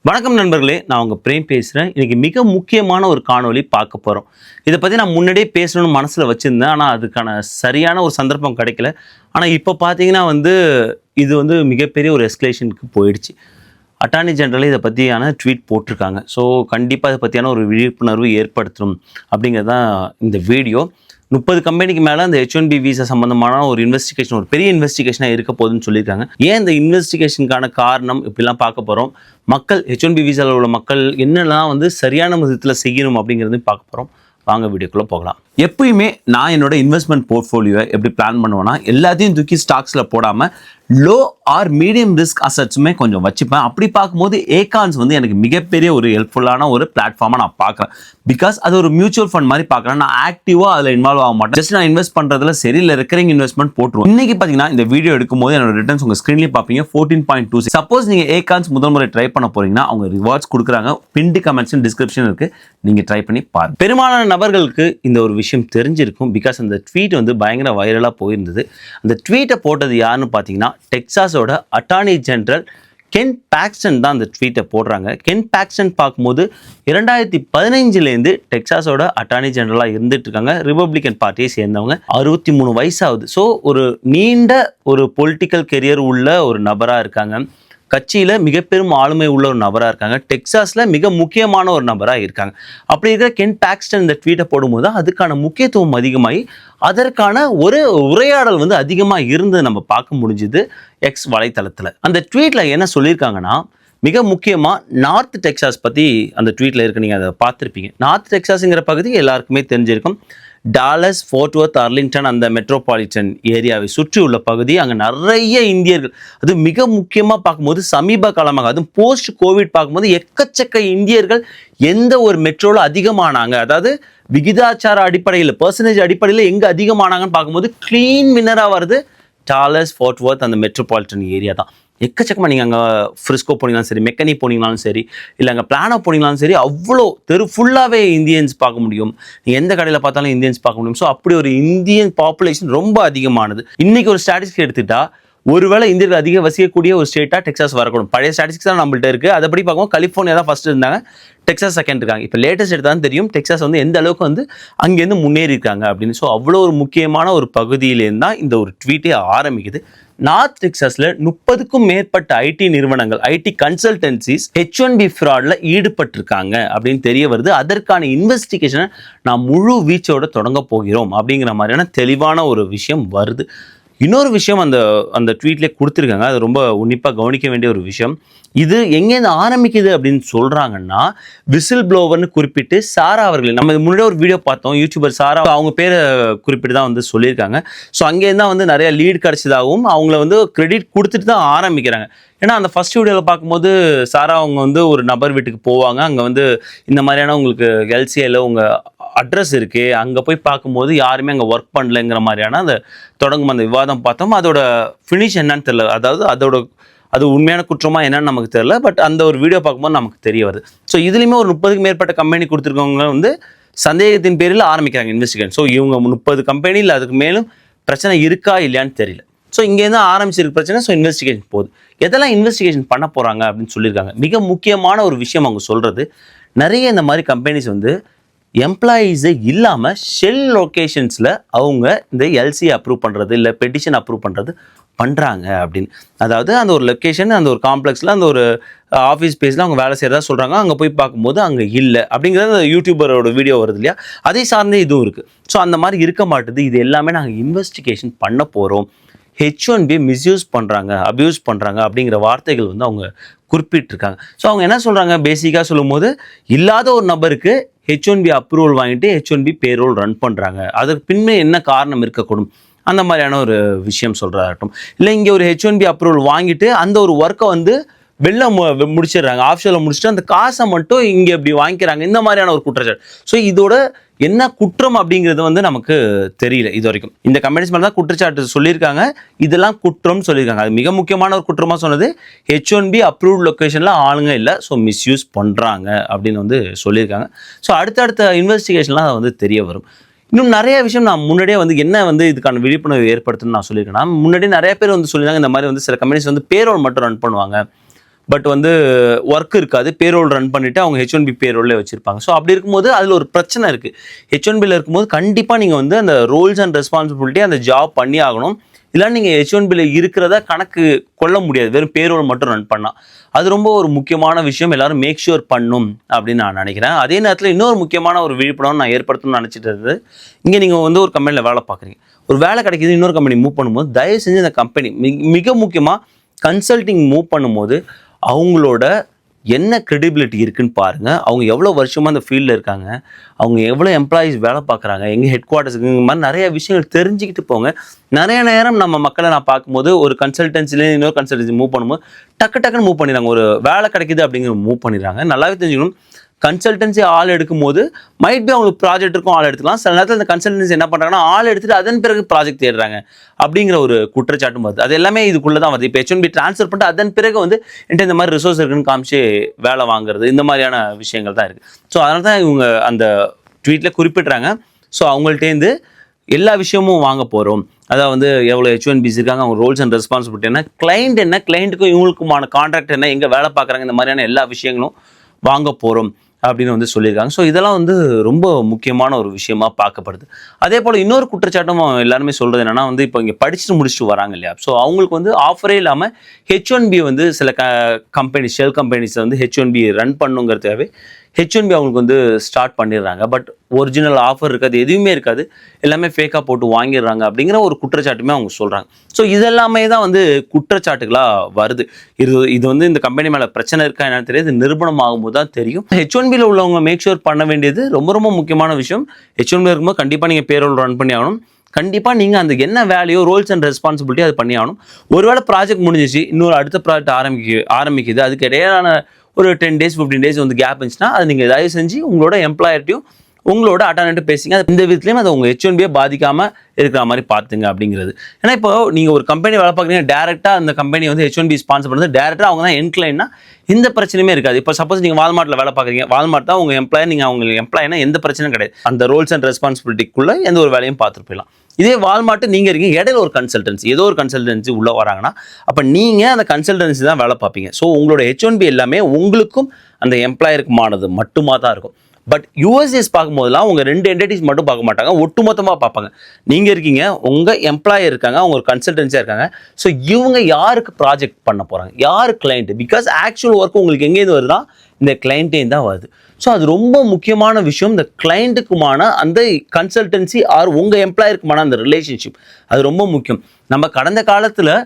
வணக்கம் நண்பர்களே, நான் உங்கள் பிரேம் பேசுகிறேன். இன்றைக்கி மிக முக்கியமான ஒரு காணொளி பார்க்க போகிறோம். இதை பற்றி நான் முன்னாடியே பேசணும்னு மனசில் வச்சுருந்தேன். ஆனால் அதுக்கான சரியான ஒரு சந்தர்ப்பம் கிடைக்கல. ஆனால் இப்போ பார்த்தீங்கன்னா இது மிகப்பெரிய ஒரு எஸ்கலேஷனுக்கு போயிடுச்சு. அட்டார்னி ஜெனரல் இதை பற்றியான ட்வீட் போட்டிருக்காங்க. ஸோ கண்டிப்பாக இதை பற்றியான ஒரு விழிப்புணர்வு ஏற்படுத்தணும் அப்படிங்கிறது தான் இந்த வீடியோ. 30 கம்பெனிக்கு மேலே அந்த H1B விசா சம்மந்தமான ஒரு இன்வெஸ்டிகேஷன், ஒரு பெரிய இன்வெஸ்டிகேஷனாக இருக்க போகுதுன்னு சொல்லியிருக்காங்க. ஏன் இந்த இன்வெஸ்டிகேஷனுக்கான காரணம் இப்படிலாம் பார்க்க போகிறோம். மக்கள் H1B விசாவில் உள்ள மக்கள் என்னெல்லாம் சரியான விதத்தில் செய்யணும் அப்படிங்கிறது பார்க்க போகிறோம். வாங்க வீடியோக்குள்ளே போகலாம். எப்பயுமே நான் என்னோட இன்வெஸ்ட்மெண்ட் போர்ட்ஃபோலியோவை எப்படி பிளான் பண்ணுவேன்னா, எல்லாத்தையும் தூக்கி ஸ்டாக்ஸில் போடாமல் லோ ஆர் மீடியம் ரிஸ்க் அசட்ஸுமே கொஞ்சம் வச்சுப்பேன். அப்படி பார்க்கும்போது ஏகான்ஸ் எனக்கு மிகப்பெரிய ஒரு ஹெல்ப்ஃபுல்லான ஒரு பிளாட்ஃபார்மாக நான் பார்க்குறேன். பிகாஸ் அது ஒரு மியூச்சுவல் ஃபண்ட் மாதிரி பார்க்குறேன். நான் ஆக்டிவாக அதில் இன்வால்வ் ஆக மாட்டேன். ஜஸ்ட் நான் இன்வெஸ்ட் பண்ணுறதுல சரி இல்லை ரெக்கரிங் இன்வெஸ்ட்மெண்ட் போட்டுருவோம். இன்னைக்கு பார்த்தீங்கன்னா இந்த வீடியோ எடுக்கும்போது என்னோட ரிட்டர்ன்ஸ் உங்கள் ஸ்க்ரீன்லேயே பார்ப்பீங்க 14.26. சப்போஸ் நீங்கள் ஏகான்ஸ் முதல் முறை ட்ரை பண்ண போறீங்கன்னா அவங்க ரிவார்ட்ஸ் கொடுக்குறாங்க. பின்டு கமெண்ட்ஸ் டிஸ்கிரிப்ஷன் இருக்குது, நீங்கள் ட்ரை பண்ணி பாருங்கள். பெரும்பாலான நபர்களுக்கு இந்த ஒரு விஷயம் தெரிஞ்சிருக்கும். பிகாஸ் அந்த ட்வீட் பயங்கர வைரலாக போயிருந்தது. அந்த ட்வீட்டை போட்டது யாருன்னு பார்த்தீங்கன்னா, டெக்சாஸோட அட்டார்னி ஜெனரல் கென் பாக்ஸ்டன் தான் அந்த ட்வீட்டை போடுறாங்க. கென் பாக்ஸ்டன் பார்க்கும்போது 2015 டெக்சாஸோட அட்டார்னி ஜெனரலாக இருந்துட்டு இருக்காங்க. ரிபப்ளிகன் பார்ட்டியை சேர்ந்தவங்க. 63 வயசாகுது. ஸோ ஒரு நீண்ட ஒரு பொலிட்டிக்கல் கெரியர் உள்ள ஒரு நபராக இருக்காங்க. கட்சியில் மிக பெரும் ஆளுமை உள்ள ஒரு நபராக இருக்காங்க. டெக்சாஸில் மிக முக்கியமான ஒரு நபராக இருக்காங்க. அப்படி இருக்கிற கென் பாக்ஸ்டன் இந்த ட்வீட்டை போடும்போது அதுக்கான முக்கியத்துவம் அதிகமாகி அதற்கான ஒரு உரையாடல் அதிகமாக இருந்து நம்ம பார்க்க முடிஞ்சுது எக்ஸ் வலைத்தளத்தில். அந்த ட்வீட்டில் என்ன சொல்லியிருக்காங்கன்னா, மிக முக்கியமாக நார்த் டெக்சாஸ் பற்றி அந்த ட்வீட்டில் இருக்கு. நீங்கள் அதை பார்த்துருப்பீங்க. நார்த் டெக்சாஸுங்கிற பகுதி எல்லாருக்குமே தெரிஞ்சிருக்கும். டாலஸ், ஃபோர்ட் வொர்த், அர்லிங்டன் அந்த மெட்ரோபாலிட்டன் ஏரியாவை சுற்றி உள்ள பகுதி. அங்கே நிறைய இந்தியர்கள், அது மிக முக்கியமாக பார்க்கும்போது சமீப காலமாக, அதுவும் போஸ்ட் கோவிட் பார்க்கும்போது எக்கச்சக்க இந்தியர்கள் எந்த ஒரு மெட்ரோவில் அதிகமானாங்க, அதாவது விகிதாச்சார அடிப்படையில் பர்சன்டேஜ் அடிப்படையில் எங்கே அதிகமானாங்கன்னு பார்க்கும்போது க்ளீன் வின்னராக வருது டாலஸ், ஃபோர்ட் வொர்த் அந்த மெட்ரோபாலிட்டன் ஏரியா தான். எக்கச்சக்கமாக நீங்கள் அங்கே ஃப்ரிஸ்கோ போனீங்களாலும் சரி, மெக்கனி போனீங்களாலும் சரி, இல்லை அங்கே பிளானோ போனீங்களாலும் சரி, அவ்வளோ தெரு ஃபுல்லாகவே இந்தியன்ஸ் பார்க்க முடியும். நீங்கள் எந்த கடையில் பார்த்தாலும் இந்தியன்ஸ் பார்க்க முடியும். ஸோ அப்படி ஒரு இந்தியன் பாப்புலேஷன் ரொம்ப அதிகமானது. இன்றைக்கி ஒரு ஸ்டாட்டிஸ்டிக் எடுத்துட்டா, ஒருவேளை இந்தியர்கள் அதிக வசிக்கக்கூடிய ஒரு ஸ்டேட்டாக டெக்சாஸ் வரக்கூடும். பழைய ஸ்டாட்டிஸ்டிக்ஸ் தான் நம்மள்ட்ட இருக்குது. அதைப்படி பார்க்கும்போது கலிஃபோர்னியா தான் ஃபஸ்ட்டு இருந்தாங்க, டெக்சாஸ் செகண்ட் இருக்காங்க. இப்போ லேட்டஸ்ட் எடுத்து தான் தெரியும் டெக்சாஸ் எந்த அளவுக்கு அங்கேருந்து முன்னேறி இருக்காங்க அப்படின்னு. ஸோ அவ்வளோ ஒரு முக்கியமான ஒரு பகுதியிலேருந்து தான் இந்த ஒரு ட்வீட்டே ஆரம்பிக்குது. நார்த் டெக்சாஸில் 30க்கும் மேற்பட்ட ஐடி நிறுவனங்கள், ஐடி கன்சல்டன்சிஸ் H1B ஃப்ராடில் ஈடுபட்டிருக்காங்க அப்படின்னு தெரிய வருது. அதற்கான இன்வெஸ்டிகேஷனை நான் முழு வீச்சோட தொடங்க போகிறோம் அப்படிங்கிற மாதிரியான தெளிவான ஒரு விஷயம் வருது. இன்னொரு விஷயம் அந்த ட்வீட்லேயே கொடுத்துருக்காங்க. அது ரொம்ப உன்னிப்பாக கவனிக்க வேண்டிய ஒரு விஷயம். இது எங்கேருந்து ஆரம்பிக்குது அப்படின்னு சொல்கிறாங்கன்னா, விசில் ப்ளோவர்னு குறிப்பிட்டு சாரா அவர்கள், நம்ம முன்னாடியே ஒரு வீடியோ பார்த்தோம், யூடியூபர் சாரா, அவங்க பேரை குறிப்பிட்டு தான் சொல்லியிருக்காங்க. ஸோ அங்கேருந்து தான் நிறைய லீட் கிடச்சதாகவும் அவங்கள கிரெடிட் கொடுத்துட்டு தான் ஆரம்பிக்கிறாங்க. ஏன்னா அந்த ஃபர்ஸ்ட் வீடியோவில் பார்க்கும்போது சாரா அவங்க ஒரு நபர் வீட்டுக்கு போவாங்க. அங்கே இந்த மாதிரியான உங்களுக்கு எல்சிஐயில் உங்கள் அட்ரஸ் இருக்குது, அங்கே போய் பார்க்கும்போது யாருமே அங்கே ஒர்க் பண்ணலைங்கிற மாதிரியான அந்த தொடங்கும் அந்த விவாதம் பார்த்தோம். அதோட ஃபினிஷ் என்னன்னு தெரியல, அதாவது அது உண்மையான குற்றமா என்னன்னு நமக்கு தெரியல. பட் அந்த ஒரு வீடியோ பார்க்கும்போது நமக்கு தெரிய வருது. ஸோ இதுலேயுமே ஒரு 30க்கு மேற்பட்ட கம்பெனி கொடுத்துருக்கவங்க சந்தேகத்தின் பேரில் ஆரம்பிக்கிறாங்க இன்வெஸ்டிகேஷன். ஸோ இவங்க 30 கம்பெனி இல்லை அதுக்கு மேலும் பிரச்சனை இருக்கா இல்லையான்னு தெரியல. ஸோ இங்கேருந்து ஆரம்பிச்சிருக்கு பிரச்சனை. ஸோ இன்வெஸ்டிகேஷன் போகுது. எதெல்லாம் இன்வெஸ்டிகேஷன் பண்ண போகிறாங்க அப்படின்னு சொல்லியிருக்காங்க. மிக முக்கியமான ஒரு விஷயம் அவங்க சொல்கிறது, நிறைய இந்த மாதிரி கம்பெனிஸ் எம்ப்ளாயீஸே இல்லாமல் ஷெல் லொக்கேஷன்ஸில் அவங்க இந்த எல்சி அப்ரூவ் பண்ணுறது இல்லை பெட்டிஷன் அப்ரூவ் பண்ணுறது பண்ணுறாங்க அப்படின்னு. அதாவது அந்த ஒரு லொக்கேஷன், அந்த ஒரு காம்ப்ளெக்ஸில், அந்த ஒரு ஆஃபீஸ் ஸ்பேஸில் அவங்க வேலை செய்கிறதா சொல்கிறாங்க. அங்கே போய் பார்க்கும்போது அங்கே இல்லை அப்படிங்கிறது அந்த யூடியூபரோட வீடியோ வருது இல்லையா, அதை சார்ந்தே இதுவும் இருக்குது. ஸோ அந்த மாதிரி இருக்க மாட்டுது. இது எல்லாமே நாங்கள் இன்வெஸ்டிகேஷன் பண்ண போகிறோம். H1B மிஸ்யூஸ் பண்ணுறாங்க, அப்யூஸ் பண்ணுறாங்க அப்படிங்கிற வார்த்தைகள் அவங்க குறிப்பிட்டிருக்காங்க. ஸோ அவங்க என்ன சொல்கிறாங்க, பேசிக்காக சொல்லும் போது இல்லாத ஒரு நபருக்கு H1B அப்ரூவல் வாங்கிட்டு H1B பேரோல் ரன் பண்ணுறாங்க. அதற்கு பின்னே என்ன காரணம் இருக்கக்கூடும் அந்த மாதிரியான ஒரு விஷயம் சொல்கிறதாகட்டும். இல்லை இங்கே ஒரு H1B அப்ரூவல் வாங்கிட்டு அந்த ஒரு ஒர்க்கை வெளில முடிச்சிடுறாங்க, ஆஃப்ஷோரில் முடிச்சுட்டு அந்த காசை மட்டும் இங்கே இப்படி வாங்கிக்கிறாங்க, இந்த மாதிரியான ஒரு குற்றச்சாட்டு. ஸோ இதோட என்ன குற்றம் அப்படிங்கிறது நமக்கு தெரியல இது வரைக்கும். இந்த கம்பெனிஸ் மேலே தான் குற்றச்சாட்டு சொல்லியிருக்காங்க, இதெல்லாம் குற்றம்னு சொல்லியிருக்காங்க. அது மிக முக்கியமான ஒரு குற்றமாக சொன்னது, H1B அப்ரூவ்ட் லொக்கேஷனில் ஆளுங்க இல்லை, ஸோ மிஸ்யூஸ் பண்ணுறாங்க அப்படின்னு சொல்லியிருக்காங்க. ஸோ அடுத்தடுத்த இன்வெஸ்டிகேஷன்லாம் தெரிய வரும். இன்னும் நிறைய விஷயம் நான் முன்னாடியே என்ன இதுக்கான விழிப்புணர்வு ஏற்படுத்தணும்னு நான் சொல்லியிருக்கேன். முன்னாடியே நிறைய பேர் சொல்லியிருந்தாங்க, இந்த மாதிரி சில கம்பெனிஸ் பேரோல் மட்டும் ரன் பண்ணுவாங்க, பட் வந்து ஒர்க் இருக்காது, பேரோல் ரன் பண்ணிவிட்டு அவங்க H1B பேரோல்லே வச்சுருப்பாங்க. ஸோ அப்படி இருக்கும்போது அதில் ஒரு பிரச்சனை இருக்குது. H1Bயில் இருக்கும்போது கண்டிப்பாக நீங்கள் வந்து அந்த ரோல்ஸ் அண்ட் ரெஸ்பான்சிபிலிட்டி அந்த ஜாப் பண்ணி ஆகணும். இல்லை நீங்கள் H1Bயில் இருக்கிறத கணக்கு கொள்ள முடியாது, வெறும் பேரோல் மட்டும் ரன் பண்ணால். அது ரொம்ப ஒரு முக்கியமான விஷயம், எல்லாரும் மேக் ஷூர் பண்ணும் அப்படின்னு நான் நினைக்கிறேன். அதே நேரத்தில் இன்னொரு முக்கியமான ஒரு விழிப்புணர்வு நான் ஏற்படுத்தணும்னு நினச்சிட்டு இருந்தது, இங்கே நீங்கள் வந்து ஒரு கம்பெனியில் வேலை பார்க்குறீங்க, ஒரு வேலை கிடைக்கிது, இன்னொரு கம்பெனி மூவ் பண்ணும்போது தயவு செஞ்சு இந்த கம்பெனி மிக முக்கியமாக கன்சல்டிங் மூவ் பண்ணும்போது அவங்களோட என்ன கிரெடிபிலிட்டி இருக்குன்னு பாருங்கள். அவங்க எவ்வளோ வருஷமாக அந்த ஃபீல்டில் இருக்காங்க, அவங்க எவ்வளோ எம்ப்ளாயீஸ் வேலை பார்க்குறாங்க, எங்கள் ஹெட் குவார்ட்டர்ஸுக்கு, இந்த மாதிரி நிறைய விஷயங்கள் தெரிஞ்சுக்கிட்டு போங்க. நிறைய நேரம் நம்ம மக்களை நான் பார்க்கும்போது ஒரு கன்சல்டன்சிலேருந்து இன்னொரு கன்சல்டன்சி மூவ் பண்ணும்போது டக்குன்னு மூவ் பண்ணிடுறாங்க. ஒரு வேலை கிடைக்குது அப்படிங்கிற மூவ் பண்ணிடுறாங்க. நல்லாவே தெரிஞ்சுக்கணும், கன்சல்டன்சி ஆள் எடுக்கும்போது மைட் பி அவங்களுக்கு ப்ராஜெக்ட் இருக்கும், ஆள் எடுத்துக்கலாம். சில நேரத்தில் அந்த கன்சல்டன்சி என்ன பண்ணுறாங்கன்னா ஆள் எடுத்துட்டு அதன் பிறகு ப்ராஜெக்ட் தேடுறாங்க அப்படிங்கிற ஒரு குற்றச்சாட்டும் வருது. அது எல்லாமே இதுக்குள்ளே தான் வருது. இப்போ H1B ட்ரான்ஸ்ஃபர் பண்ணிட்டு அதன் பிறகு வந்து என்கிட்ட இந்த மாதிரி ரிசோர்ஸ் இருக்குன்னு காமிச்சு வேலை வாங்குறது, இந்த மாதிரியான விஷயங்கள் தான் இருக்குது. ஸோ அதனால தான் இவங்க அந்த ட்வீட்டில் குறிப்பிட்றாங்க. ஸோ அவங்கள்ட்டேருந்து எல்லா விஷயமும் வாங்க போகிறோம், அதாவது வந்து எவ்வளோ H1Bs இருக்காங்க, அவங்க ரோல்ஸ் அண்ட் ரெஸ்பான்சிபிலிட்டி என்ன, கிளைண்ட் என்ன, கிளைண்ட்டுக்கும் இவங்களுக்குமான கான்ட்ராக்ட் என்ன, எங்கே வேலை பார்க்குறாங்க, இந்த மாதிரியான எல்லா விஷயங்களும் வாங்க போகிறோம் அப்படின்னு வந்து சொல்லியிருக்காங்க. ஸோ இதெல்லாம் வந்து ரொம்ப முக்கியமான ஒரு விஷயமா பார்க்கப்படுது. அதே போல் இன்னொரு குற்றச்சாட்டும் எல்லாருமே சொல்கிறது என்னென்னா வந்து இப்போ இங்கே படிச்சுட்டு முடிச்சுட்டு வராங்க இல்லையா, ஸோ அவங்களுக்கு வந்து ஆஃபரே இல்லாமல் H1B வந்து சில கம்பெனிஸ், ஷெல் கம்பெனிஸை வந்து H1B ரன் பண்ணுங்கிறதுக்காகவே H1B அவங்களுக்கு வந்து ஸ்டார்ட் பண்ணிடுறாங்க. பட் ஒரிஜினல் ஆஃபர் இருக்காது, எதுவுமே இருக்காது, எல்லாமே ஃபேக்காக போட்டு வாங்கிடுறாங்க அப்படிங்கிற ஒரு குற்றச்சாட்டுமே அவங்க சொல்கிறாங்க. ஸோ இதெல்லாமே தான் வந்து குற்றச்சாட்டுகளாக வருது. இது வந்து இந்த கம்பெனி மேலே பிரச்சனை இருக்கா என்னன்னு தெரியாது, நிரூபணம் ஆகும்போது தான் தெரியும். H1Bயில் உள்ளவங்க மேக் ஷூர் பண்ண வேண்டியது ரொம்ப முக்கியமான விஷயம். H1B இருக்கும்போது கண்டிப்பாக நீங்கள் பேரோல் ரன் பண்ணி ஆகணும். கண்டிப்பாக நீங்கள் அந்த என்ன வேலையோ ரோல்ஸ் அண்ட் ரெஸ்பான்சிபிலிட்டி அது பண்ணி ஆகணும். ஒருவேளை ப்ராஜெக்ட் முடிஞ்சிச்சு, இன்னொரு அடுத்த ப்ராஜெக்ட் ஆரம்பிக்குது, அதுக்கு இடையிலான ஒரு 10 days 15 days வந்து கேப் இருந்துச்சுன்னா அது நீங்கள் தயவு செஞ்சு உங்களோட எம்ப்ளாயர்ட்டையும் உங்களோட அட்டானட்டு பேசிங்க. அது இந்த விதத்துலையும் அதை உங்கள் H1Bயை பாதிக்காமல் இருக்கிற மாதிரி பார்த்துங்க அப்படிங்கிறது. ஏன்னா இப்போ நீங்கள் ஒரு கம்பெனி வேலை பார்க்குறீங்க, டேரெக்டாக அந்த கம்பெனி வந்து H1B ஸ்பான்சர் பண்ணுறது, டேரெக்டாக அவங்க தான் என்க்ளைன்னா எந்த பிரச்சனையுமே இருக்காது. இப்போ சப்போஸ் நீங்கள் வால்மார்ட்டில் வேலை பார்க்குறீங்க, வால்மார்ட் தான் உங்கள் எம்ப்ளாயர், நீங்கள் அவங்க எம்ப்ளாயினா எந்த பிரச்சனையும் கிடையாது. அந்த ரோல்ஸ் அண்ட் ரெஸ்பான்சிபிலிட்டிக்குள்ளே எந்த ஒரு வேலையும் பார்த்துட்டு போயிடலாம். இதே வால்மார்ட்டு நீங்கள் இருக்கீங்க, இடையில ஒரு கன்சல்டன்சி, ஏதோ ஒரு கன்சல்டன்சி உள்ளே வராங்கன்னா அப்போ நீங்கள் அந்த கன்சல்டன்சி தான் வேலை பார்ப்பீங்க. ஸோ உங்களோட H1B எல்லாமே உங்களுக்கும் அந்த எம்ப்ளாயருக்குமானது மட்டுமா தான் இருக்கும். பட் யூஎஸ்எஸ் பார்க்கும்போதெல்லாம் உங்கள் 2 என்டிட்டிஸ் மட்டும் பார்க்க மாட்டாங்க, ஒட்டுமொத்தமாக பார்ப்பாங்க. நீங்கள் இருக்கீங்க, உங்கள் எம்ப்ளாயர் இருக்காங்க, அவங்க ஒரு கன்சல்டன்சியாக இருக்காங்க. ஸோ இவங்க யாருக்கு ப்ராஜெக்ட் பண்ண போகிறாங்க, யார் கிளைண்ட், பிகாஸ் ஆக்சுவல் ஒர்க் உங்களுக்கு எங்கேருந்து வருதுன்னா இந்த கிளைண்ட்டேயும் தான் வருது. ஸோ அது ரொம்ப முக்கியமான விஷயம். இந்த கிளைண்ட்டுக்குமான அந்த கன்சல்டன்சி ஆர் உங்கள் எம்ப்ளாயருக்குமான அந்த ரிலேஷன்ஷிப் அது ரொம்ப முக்கியம். நம்ம கடந்த காலத்தில்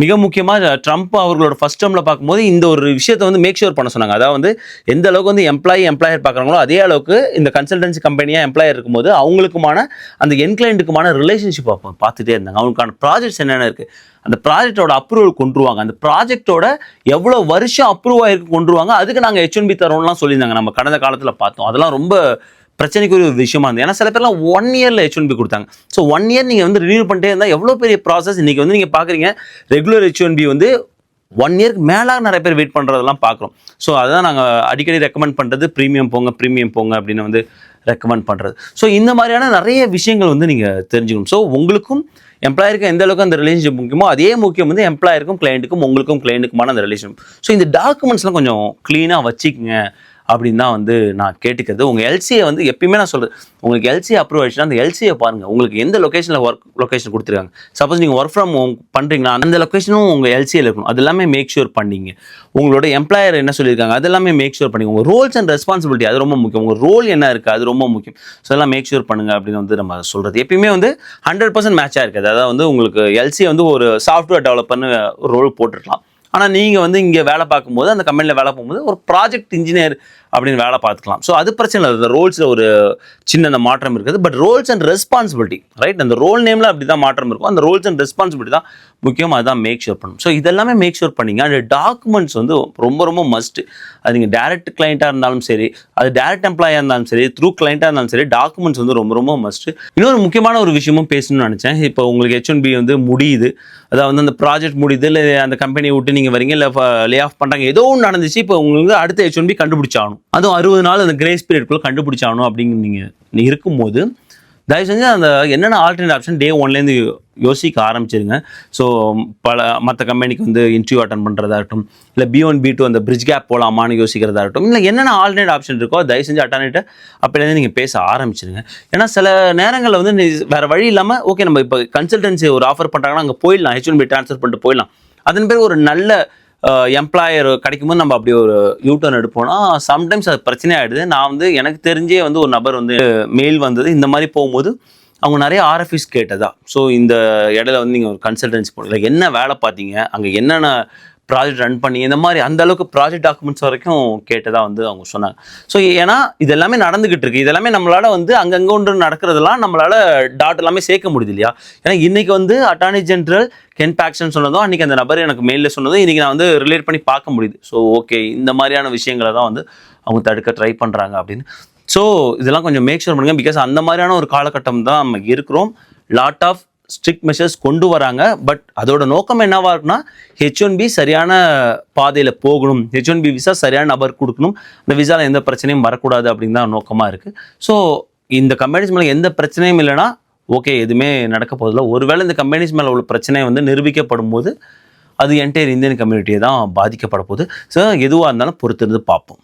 மிக முக்கியமாக ட்ரம்ப் அவர்களோட ஃபர்ஸ்ட் டேர்மில் பார்க்கும்போது இந்த ஒரு விஷயத்தை வந்து மேக் ஷூர் பண்ண சொன்னாங்க. அதாவது வந்து எந்த அளவுக்கு வந்து எம்ப்ளாயர் பார்க்குறாங்களோ அதே அளவுக்கு இந்த கன்சல்டன்சி கம்பெனியாக எம்ப்ளாயர் இருக்கும்போது அவங்களுக்குமான அந்த என்கிளைண்ட்டுக்குமான ரிலேஷன்ஷிப் பார்த்துட்டே இருந்தாங்க. அவங்களுக்கான ப்ராஜெக்ட்ஸ் என்னென்ன இருக்குது, அந்த ப்ராஜெக்டோட அப்ரூவல் கொண்டுருவாங்க, அந்த ப்ராஜெக்டோட எவ்வளோ வருஷம் அப்ரூவ் ஆகிருக்கு கொண்டுருவாங்க, அதுக்கு நாங்கள் H1B தரோம்லாம் சொல்லியிருந்தாங்க. நம்ம கடந்த காலத்தில் பார்த்தோம், அதெல்லாம் ரொம்ப பிரச்சனைக்குரிய ஒரு விஷயமா இருந்தது. ஏன்னா சில பேர்லாம் 1 yearல H1B கொடுத்தாங்க. ஸோ 1 year நீங்கள் வந்து ரினியூ பண்ணிட்டே இருந்தால் எவ்வளோ பெரிய ப்ராசஸ். இன்றைக்கி வந்து நீங்கள் பார்க்குறீங்க ரெகுலர் H1B வந்து 1 yearக்கு மேலாக நிறைய பேர் வெயிட் பண்ணுறதெல்லாம் பார்க்குறோம். ஸோ அதுதான் நாங்கள் அடிக்கடி ரெக்கமெண்ட் பண்ணுறது, ப்ரீமியம் போங்க அப்படின்னு வந்து ரெக்கமெண்ட் பண்ணுறது. ஸோ இந்த மாதிரியான நிறைய விஷயங்கள் வந்து நீங்கள் தெரிஞ்சுக்கணும். ஸோ உங்களுக்கும் எம்ப்ளாயருக்கும் எந்த அளவுக்கு அந்த ரிலேஷன்ஷிப் முக்கியமோ அதே முக்கியம் வந்து எம்ப்ளாயருக்கும் கிளைண்ட்டுக்கும் உங்களுக்கும் கிளைண்ட்டுக்குமான அந்த ரிலேஷன்ஷிப். ஸோ இந்த டாக்குமெண்ட்ஸ்லாம் கொஞ்சம் க்ளீனாக வச்சுக்கங்க அப்படின்னு தான் வந்து நான் கேட்டுக்கிறது. உங்கள் எல்சியை வந்து எப்பயுமே நான் சொல்கிறது, உங்களுக்கு எல்சியை அப்ரூவ் ஆயிடுச்சுன்னா அந்த எல்சியை பாருங்கள், உங்களுக்கு எந்த லொக்கேஷனில் லொக்கேஷன் கொடுத்துருக்காங்க. சப்போஸ் நீங்கள் ஒர்க் ஃப்ரம் ஹோம் பண்ணுறீங்கன்னா அந்த லொக்கேஷனும் உங்கள் எல்சியில் இருக்கணும். அது எல்லாமே மேக் ஷூர் பண்ணிங்க. உங்களோட எம்ப்ளாயர் என்ன சொல்லியிருக்காங்க அது எல்லாமே மேக் ஷூர் பண்ணிங்க. உங்கள் ரோல்ஸ் அண்ட் ரெஸ்பான்சிபிலிட்டி அது ரொம்ப முக்கியம். உங்கள் ரோல் என்ன இருக்குது அது ரொம்ப முக்கியம். ஸோ எல்லாம் மேக் ஷூர் பண்ணுங்கள் அப்படின்னு வந்து நம்ம சொல்கிறது. எப்பயுமே வந்து 100% மேட்சாக இருக்காது. அதாவது வந்து உங்களுக்கு எல்சியை வந்து ஒரு சாஃப்ட்வேர் டெவலப்பர்னு ஒரு ரோல் போட்டுருக்கலாம். ஆனால் நீங்கள் வந்து இங்கே வேலை பார்க்கும்போது அந்த கம்பெனியில் வேலை பார்க்கும்போது ஒரு ப்ராஜெக்ட் இன்ஜினியர் அப்படின்னு வேலை பார்த்துக்கலாம். ஸோ அது பிரச்சனை இல்லை, அந்த ரோல்ஸில் ஒரு சின்ன மாற்றம் இருக்குது. But roles and responsibility right, அந்த ரோல் நேமில் அப்படி தான் மாற்றம் இருக்கும். அந்த ரோல்ஸ் அண்ட் ரெஸ்பான்சிபிலிட்டி தான் முக்கியம், அதுதான் மேக் ஷூர் பண்ணணும். ஸோ இதெல்லாமே மேக் ஷூர் பண்ணிங்க. அந்த டாக்குமெண்ட்ஸ் வந்து ரொம்ப மஸ்ட்டு. அது நீங்கள் டேரக்ட் கிளைண்ட்டாக இருந்தாலும் சரி, அது டேரக்ட் எம்ப்ளாயாக இருந்தாலும் சரி, த்ரூ கிளைண்ட்டாக இருந்தாலும் சரி, டாக்குமெண்ட்ஸ் வந்து ரொம்ப மஸ்ட்டு. இன்னொரு முக்கியமான ஒரு விஷயமும் பேசணும்னு நினச்சேன். இப்போ உங்களுக்கு H1B வந்து முடியுது, அதாவது வந்து அந்த ப்ராஜெக்ட் முடியுது, இல்லை அந்த கம்பெனியை விட்டு நீங்கள் வரீங்க, இல்லை லே ஆஃப் பண்ணுறாங்க, ஏதோ ஒன்று நடந்துச்சு. இப்போ உங்களுக்கு அடுத்த H1B கண்டுபிடிச்சாகணும், அதுவும் 60 நாள் அந்த கிரேஸ் பீரியட்குள்ளே கண்டுபிடிச்சாகணும் அப்படின்னு நீங்கள் இருக்கும்போது தயவு செஞ்சு அந்த என்னென்ன ஆல்டர்னேட் ஆப்ஷன் டே ஒன்லேருந்து யோசிக்க ஆரம்பிச்சிருங்க. ஸோ மற்ற கம்பெனிக்கு வந்து இன்டர்வியூ அட்டன் பண்ணுறதா இருக்கட்டும், இல்லை B1 B2 அந்த பிரிட்ஜ் கேப் போகலாமான்னு யோசிக்கிறதா இருக்கட்டும், இல்லை என்னென்ன ஆல்டர்னேட் ஆப்ஷன் இருக்கோ தயவு செஞ்சு அட்டானிட்டு அப்படிலேருந்து நீங்கள் பேச ஆரம்பிச்சிருங்க. ஏன்னா சில நேரங்களில் வந்து வேறு வழி இல்லாமல் ஓகே நம்ம இப்போ கன்சல்டன்சி ஒரு ஆஃபர் பண்ணுறாங்கன்னா அங்கே போயிடலாம், H1B ட்ரான்ஸ்ஃபர் பண்ணிட்டு போயிடலாம். அதன் பேர் ஒரு நல்ல எம்ப்ளாயர் கிடைக்கும்போது நம்ம அப்படி ஒரு யூட்டர்ன் எடுப்போம்னா சம்டைம்ஸ் அது பிரச்சனை ஆகிடுது. நான் வந்து எனக்கு தெரிஞ்சே வந்து ஒரு நபர் வந்து மெயில் வந்தது இந்த மாதிரி போகும்போது அவங்க நிறைய RFIs கேட்டதா. ஸோ இந்த இடையில வந்து நீங்கள் ஒரு கன்சல்டன்சி போனீங்க, என்ன வேலை பார்த்தீங்க, அங்கே என்னென்ன ப்ராஜெக்ட் ரன் பண்ணி இந்த மாதிரி அந்த அளவுக்கு ப்ராஜெக்ட் டாக்குமெண்ட்ஸ் வரைக்கும் கேட்டதாக வந்து அவங்க சொன்னாங்க. ஸோ ஏன்னா இது எல்லாமே நடந்துகிட்டு இருக்கு, இதெல்லாமே நம்மளால வந்து அங்கங்கே ஒன்று நடக்கிறதெல்லாம் நம்மளால டாட் எல்லாமே சேர்க்க முடியுது இல்லையா. ஏன்னா இன்னைக்கு வந்து அட்டார்னி ஜெனரல் கென் பாக்சன் சொன்னதும் அன்றைக்கி அந்த நபர் எனக்கு மெயிலில் சொன்னதும் இன்றைக்கி நான் வந்து ரிலேட் பண்ணி பார்க்க முடியுது. ஸோ ஓகே இந்த மாதிரியான விஷயங்களை தான் வந்து அவங்க தடுக்க ட்ரை பண்ணுறாங்க அப்படின்னு. ஸோ இதெல்லாம் கொஞ்சம் மேக் ஷூர் பண்ணுங்க. பிகாஸ் அந்த மாதிரியான ஒரு காலகட்டம் தான் நம்ம இருக்கிறோம். லாட் ஆஃப் ஸ்ட்ரிக்ட் மெஷர்ஸ் கொண்டு வராங்க. பட் அதோட நோக்கம் என்னவா இருக்குன்னா H1B சரியான பாதையில் போகணும், H1B விசா சரியான நபர் கொடுக்கணும், அந்த விசாவில் எந்த பிரச்சனையும் வரக்கூடாது அப்படின்னு தான் நோக்கமாக இருக்குது. ஸோ இந்த கம்பெனிஸ் மேலே எந்த பிரச்சனையும் இல்லைன்னா ஓகே எதுவுமே நடக்க போதில்லை. ஒருவேளை இந்த கம்பெனிஸ் மேலே உள்ள பிரச்சனை வந்து நிரூபிக்கப்படும் போது அது என்டையர் இந்தியன் கம்யூனிட்டியை தான் பாதிக்கப்பட போகுது. ஸோ எதுவாக இருந்தாலும் பொறுத்திருந்து பார்ப்போம்.